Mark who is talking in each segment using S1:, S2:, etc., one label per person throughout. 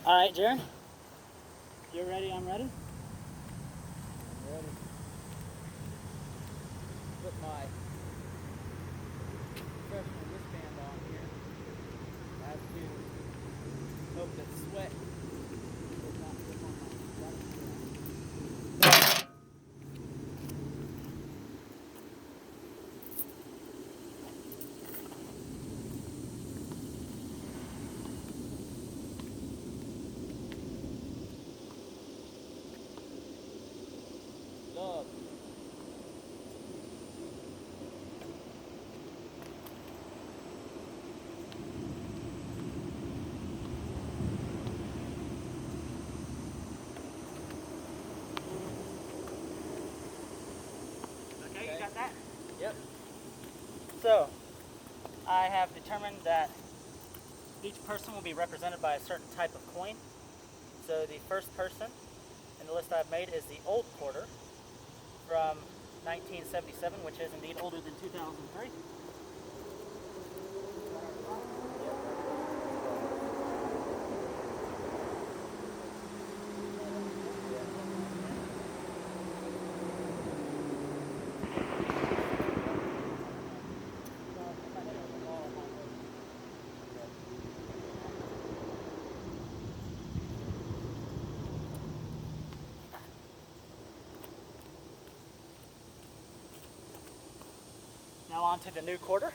S1: All right, Jaron. You're ready, I'm ready.
S2: I'm ready. Put my professional wristband on here. I have to hope that sweat does not drip on my right hand. Love.
S1: Okay, you got that?
S2: Yep.
S1: So, I have determined that each person will be represented by a certain type of coin. So the first person in the list I've made is the old quarter from 1977, which is indeed older than 2003. Now on to the new quarter.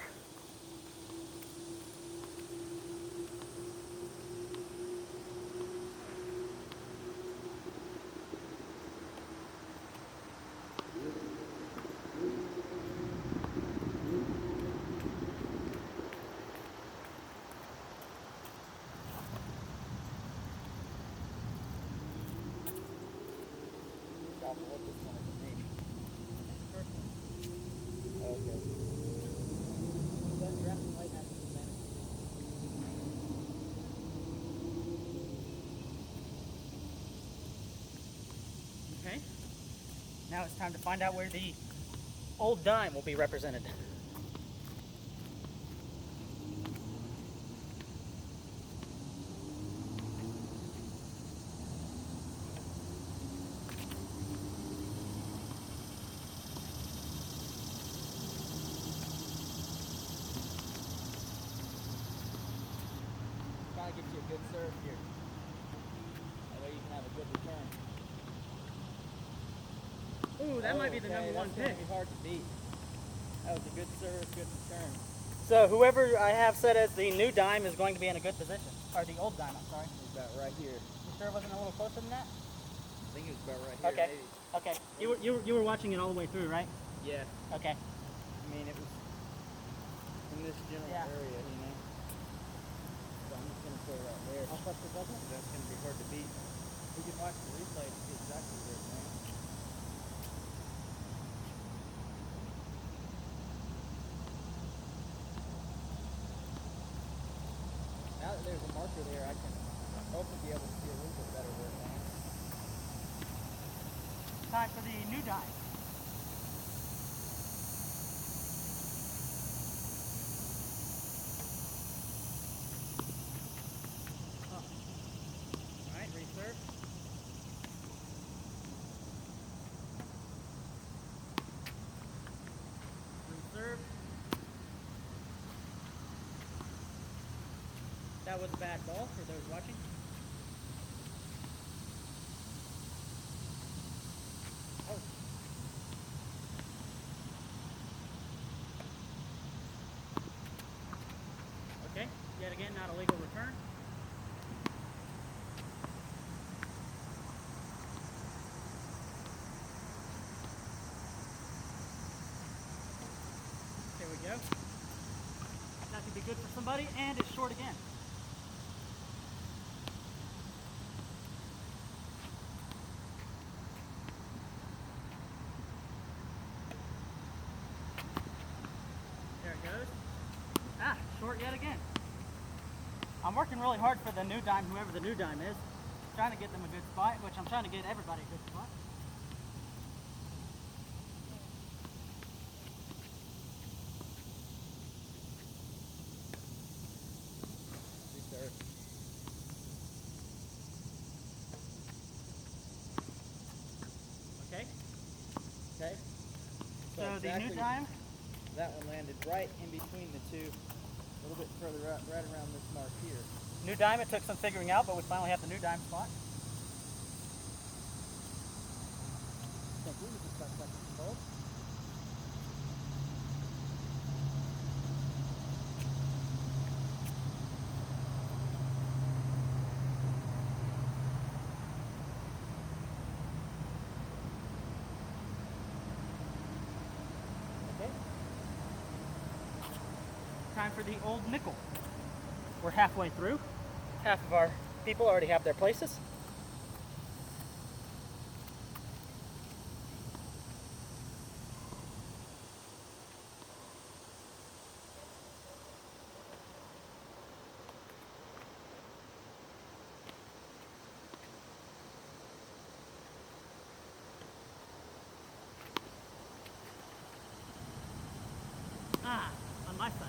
S2: What this one is me. Okay.
S1: Okay. Now it's time to find out where the old dime will be represented.
S2: Trying to get you a good serve here. That way you can have a good return.
S1: Ooh, that might be the number one
S2: That's
S1: pick.
S2: gonna be hard to beat. That was a good serve, good return.
S1: So whoever I have set as the new dime is going to be in a good position. Or the old dime, I'm sorry.
S2: He's about right here.
S1: You sure it wasn't a little closer than that?
S2: I think he was about right here.
S1: Okay.
S2: Maybe.
S1: Okay. You were watching it all the way through, right?
S2: Yeah.
S1: Okay.
S2: I mean, it was in this general
S1: Yeah.
S2: area, you know. So I'm just gonna put it right there.
S1: I'll press the button.
S2: That's gonna be hard to beat. We can watch the replay to see exactly where it's going. Now that there's a marker there, I can hopefully be able to see a little bit better where it lands.
S1: Time for the new dime. All right, reserve. Reserve. That was a bad ball for those watching. Oh. Okay, yet again, not a legal return. There we go. That could be good for somebody, and it's short again. There it goes. Ah, short yet again. I'm working really hard for the new dime, whoever the new dime is. Trying to get them a good spot, which I'm trying to get everybody a good spot.
S2: exactly.
S1: new dime.
S2: That one landed right in between the two, a little bit further up, right around this mark here.
S1: New dime, it took some figuring out, but we finally have the new dime spot.
S2: Can't believe we just got something close.
S1: Okay. Time for the old nickel. We're halfway through. Half of our people already have their places. On my side.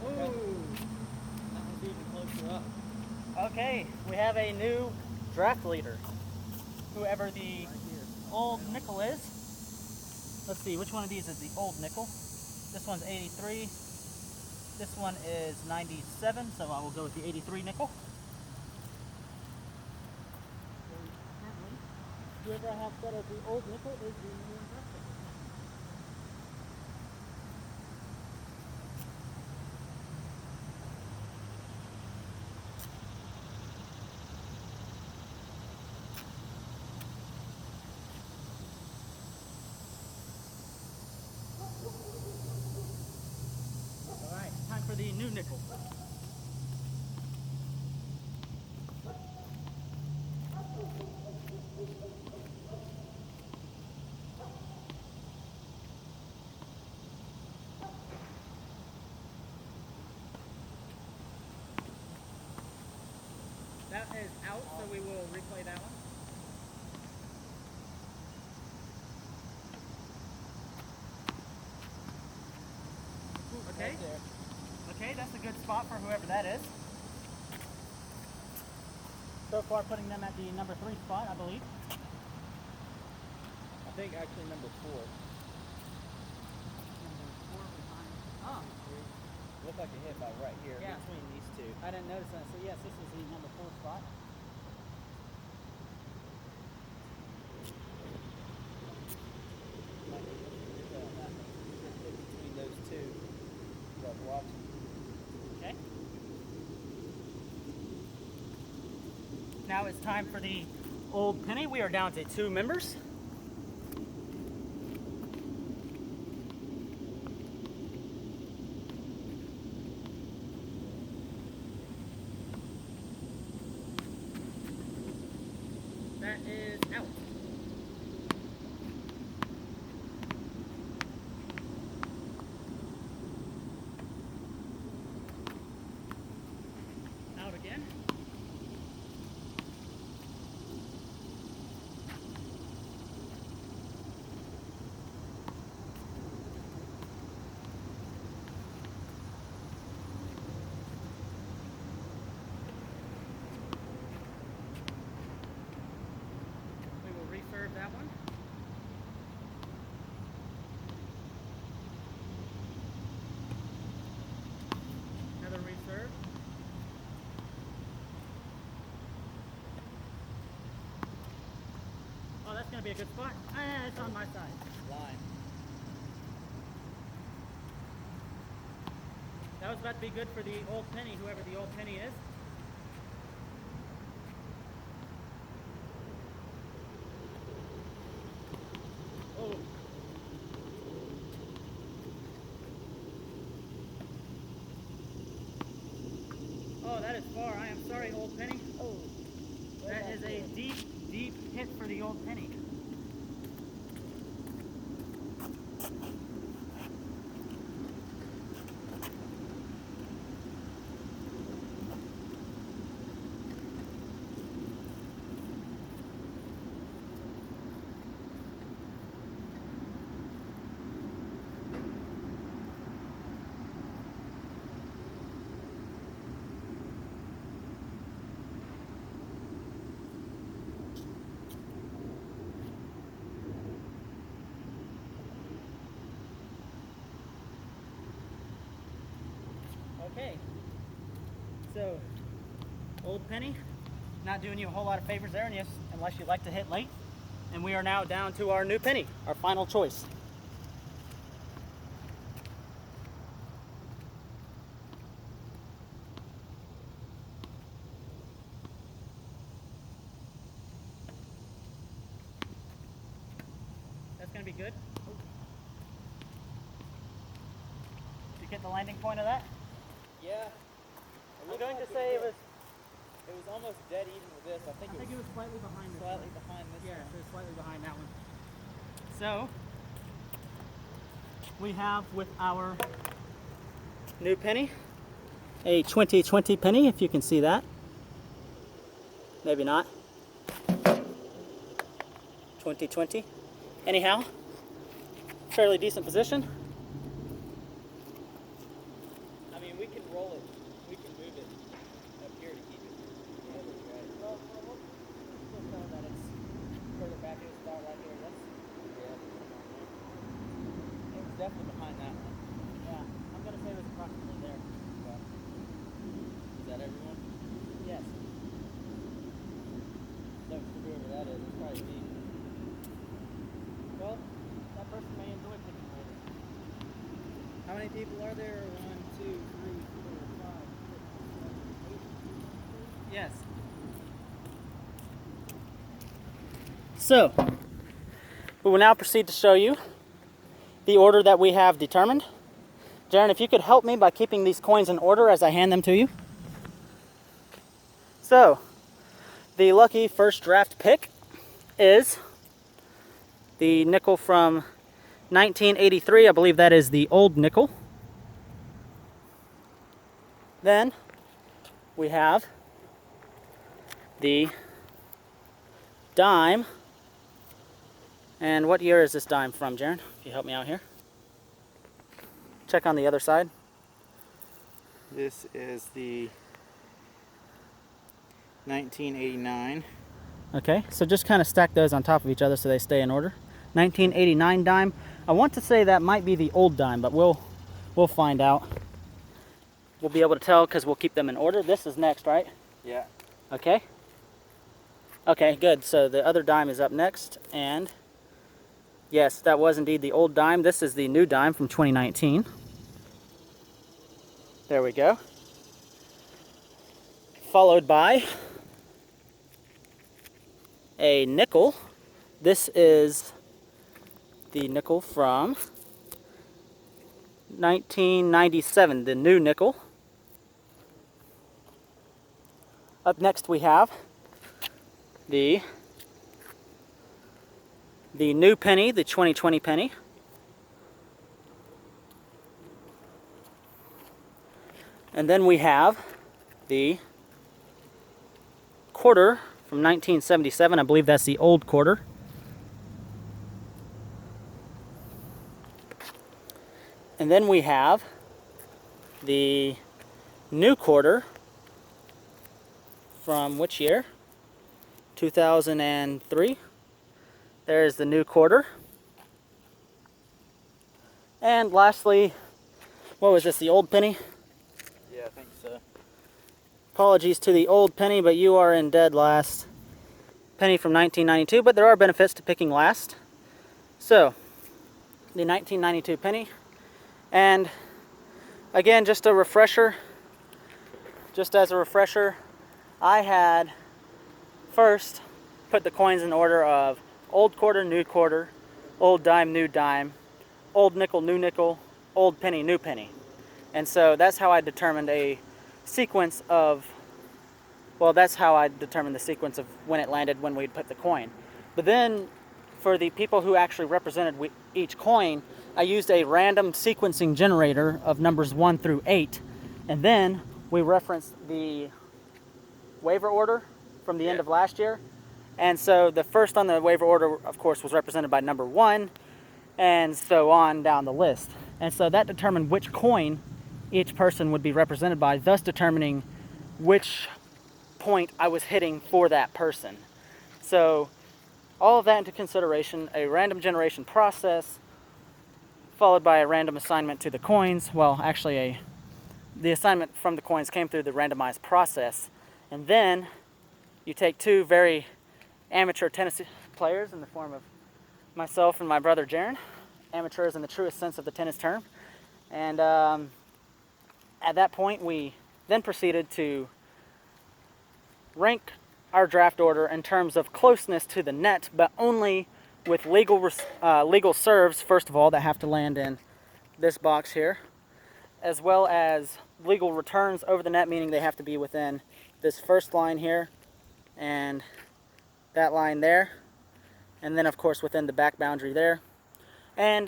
S2: That one's even closer up.
S1: Okay, we have a new draft leader. Whoever the
S2: Right here.
S1: old nickel is. Let's see, which one of these is the old nickel? This one's 83. This one is 97, so I will go with the 83 nickel. Currently, whoever I have set as the old nickel is the new draft leader. Alright, time for the new nickel. That is out, so we will replay that one. Okay.
S2: Right there.
S1: Okay, that's a good spot for whoever that is. So far putting them at the number 3 spot, I believe.
S2: I think actually number 4.
S1: Number 4 behind. Oh,
S2: Looked like a hit by right here
S1: Yeah.
S2: between these two.
S1: I didn't notice that. So yes, this is the number 4 spot.
S2: Might be able to hit on that one. Hit between those two. I was watching.
S1: Okay. Now it's time for the old penny. We are down to 2 members. That is out. Out again. We will refurb that one. Another refurb. Oh, that's going to be a good spot. Ah, it's on my side.
S2: Line.
S1: That was about to be good for the old penny, whoever the old penny is. Oh. Oh, that is far. I am sorry, old penny.
S2: Oh.
S1: That is a deep, deep hit for the old penny. So, old penny, not doing you a whole lot of favors there, unless you like to hit late. And we are now down to our new penny, our final choice. That's going to be good. Did you get the landing point of that?
S2: Yeah.
S1: I'm going to say it was
S2: almost dead even with this. I think
S1: it was slightly behind this
S2: slightly
S1: one.
S2: behind this
S1: Yeah,
S2: one.
S1: so it's slightly behind that one. So, we have with our new penny, a 2020 penny, if you can see that. Maybe not. 2020. Anyhow, fairly decent position.
S2: I mean, we can roll it. We can move it up here to keep it. Yeah, right.
S1: Well, we'll still tell that it's further back. It was about right here. That's,
S2: It was definitely behind that one.
S1: yeah, I'm going to say it was approximately there.
S2: Okay. Is that everyone?
S1: Yes.
S2: So for whoever that is, it's probably me.
S1: Well, that person may enjoy picking later.
S2: How many people are there? 1, 2, 3, 4, 5, 6, 7, 8.
S1: Yes. So, we will now proceed to show you the order that we have determined. Jaren, if you could help me by keeping these coins in order as I hand them to you. So, the lucky first draft pick is the nickel from 1983. I believe that is the old nickel. Then we have the dime. And what year is this dime from, Jaren? If you help me out here. Check on the other side.
S2: This is the 1989.
S1: Okay, so just kind of stack those on top of each other so they stay in order. 1989 dime. I want to say that might be the old dime, but we'll find out. We'll be able to tell because we'll keep them in order. This is next, right?
S2: Yeah.
S1: Okay. Okay, good. So the other dime is up next, and yes, that was indeed the old dime. This is the new dime from 2019. There we go. Followed by a nickel. This is the nickel from 1997, the new nickel. Up next we have the new penny, the 2020 penny. And then we have the quarter from 1977. I believe that's the old quarter. And then we have the new quarter from which year? 2003. There's the new quarter. And lastly, what was this, the old penny?
S2: Yeah, I think so.
S1: Apologies to the old penny, but you are in dead last. Penny from 1992, but there are benefits to picking last. So, the 1992 penny. And again, just a refresher, I had first put the coins in order of old quarter, new quarter, old dime, new dime, old nickel, new nickel, old penny, new penny. And so that's how I determined a sequence of, well, that's how I determined the sequence of when it landed, when we'd put the coin. But then for the people who actually represented each coin, I used a random sequencing generator of numbers 1 through 8. And then we referenced the waiver order from the end of last year. And so the first on the waiver order, of course, was represented by number 1, and so on down the list. And so that determined which coin each person would be represented by, thus determining which point I was hitting for that person. So all of that into consideration, a random generation process, followed by a random assignment to the coins. Well, actually a the assignment from the coins came through the randomized process. And then you take two very amateur tennis players in the form of myself and my brother Jaron, amateurs in the truest sense of the tennis term. And at that point, we then proceeded to rank our draft order in terms of closeness to the net, but only with legal serves, first of all, that have to land in this box here, as well as legal returns over the net, meaning they have to be within this first line here and that line there, and then of course within the back boundary there. And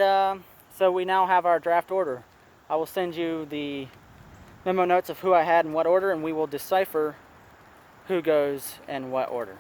S1: so we now have our draft order. I will send you the memo notes of who I had in what order, and we will decipher who goes in what order.